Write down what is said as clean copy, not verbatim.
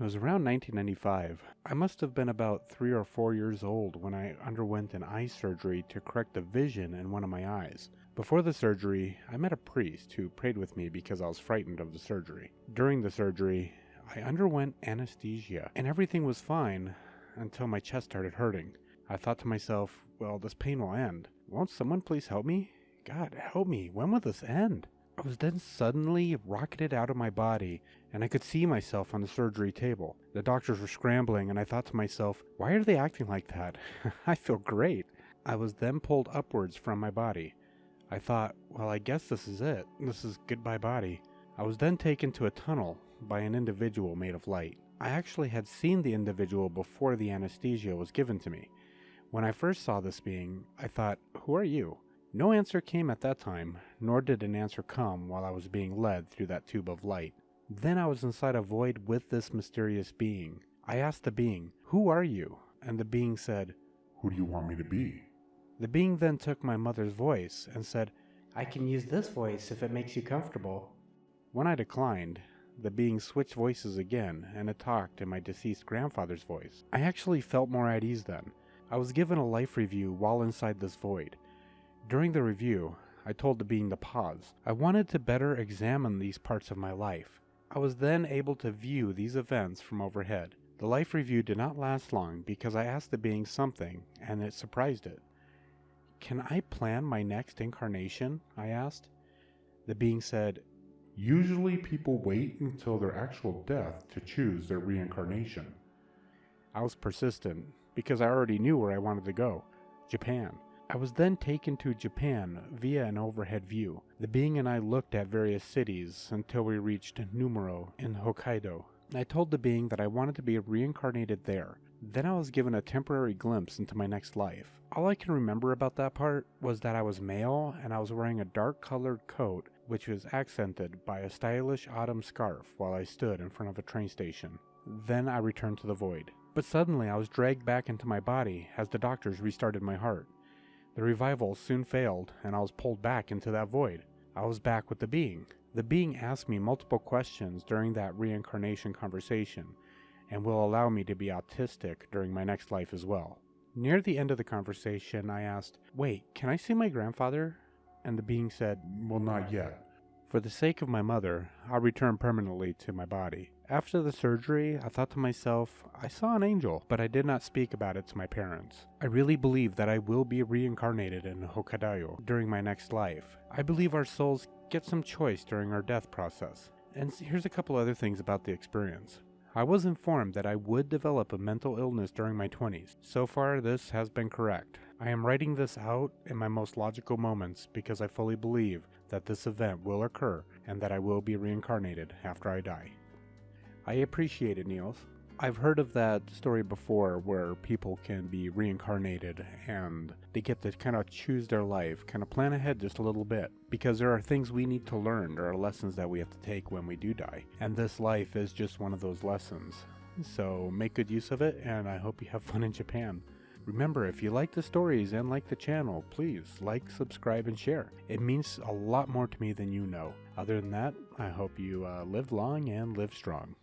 It was around 1995. I must have been about 3 or 4 years old when I underwent an eye surgery to correct the vision in one of my eyes. Before the surgery, I met a priest who prayed with me because I was frightened of the surgery. During the surgery, I underwent anesthesia, and everything was fine until my chest started hurting. I thought to myself, well, this pain will end. Won't someone please help me? God, help me. When will this end? I was then suddenly rocketed out of my body, and I could see myself on the surgery table. The doctors were scrambling, and I thought to myself, why are they acting like that? I feel great. I was then pulled upwards from my body. I thought, well, I guess this is it. This is goodbye body. I was then taken to a tunnel by an individual made of light. I actually had seen the individual before the anesthesia was given to me. When I first saw this being, I thought, who are you? No answer came at that time, nor did an answer come while I was being led through that tube of light. Then I was inside a void with this mysterious being. I asked the being, who are you? And the being said, Who do you want me to be? The being then took my mother's voice and said, I can use this voice if it makes you comfortable. When I declined, the being switched voices again, and it talked in my deceased grandfather's voice. I actually felt more at ease then. I was given a life review while inside this void. During the review, I told the being to pause. I wanted to better examine these parts of my life. I was then able to view these events from overhead. The life review did not last long because I asked the being something, and it surprised it. Can I plan my next incarnation? I asked. The being said, Usually people wait until their actual death to choose their reincarnation. I was persistent because I already knew where I wanted to go, Japan. I was then taken to Japan via an overhead view. The being and I looked at various cities until we reached Numero in Hokkaido. I told the being that I wanted to be reincarnated there. Then I was given a temporary glimpse into my next life. All I can remember about that part was that I was male and I was wearing a dark colored coat which was accented by a stylish autumn scarf while I stood in front of a train station. Then I returned to the void. But suddenly I was dragged back into my body as the doctors restarted my heart. The revival soon failed, and I was pulled back into that void. I was back with the being. The being asked me multiple questions during that reincarnation conversation, and will allow me to be autistic during my next life as well. Near the end of the conversation, I asked, wait, can I see my grandfather? And the being said, Well, not yet. for the sake of my mother, I'll return permanently to my body. After the surgery, I thought to myself, I saw an angel, but I did not speak about it to my parents. I really believe that I will be reincarnated in Hokkaido during my next life. I believe our souls get some choice during our death process. And here's a couple other things about the experience. I was informed that I would develop a mental illness during my 20s. So far, this has been correct. I am writing this out in my most logical moments because I fully believe that this event will occur and that I will be reincarnated after I die. I appreciate it, Niels. I've heard of that story before where people can be reincarnated and they get to kind of choose their life, kind of plan ahead just a little bit, because there are things we need to learn, there are lessons that we have to take when we do die, and this life is just one of those lessons. So make good use of it, and I hope you have fun in Japan. Remember, if you like the stories and like the channel, please like, subscribe, and share. It means a lot more to me than you know. Other than that, I hope you live long and live strong.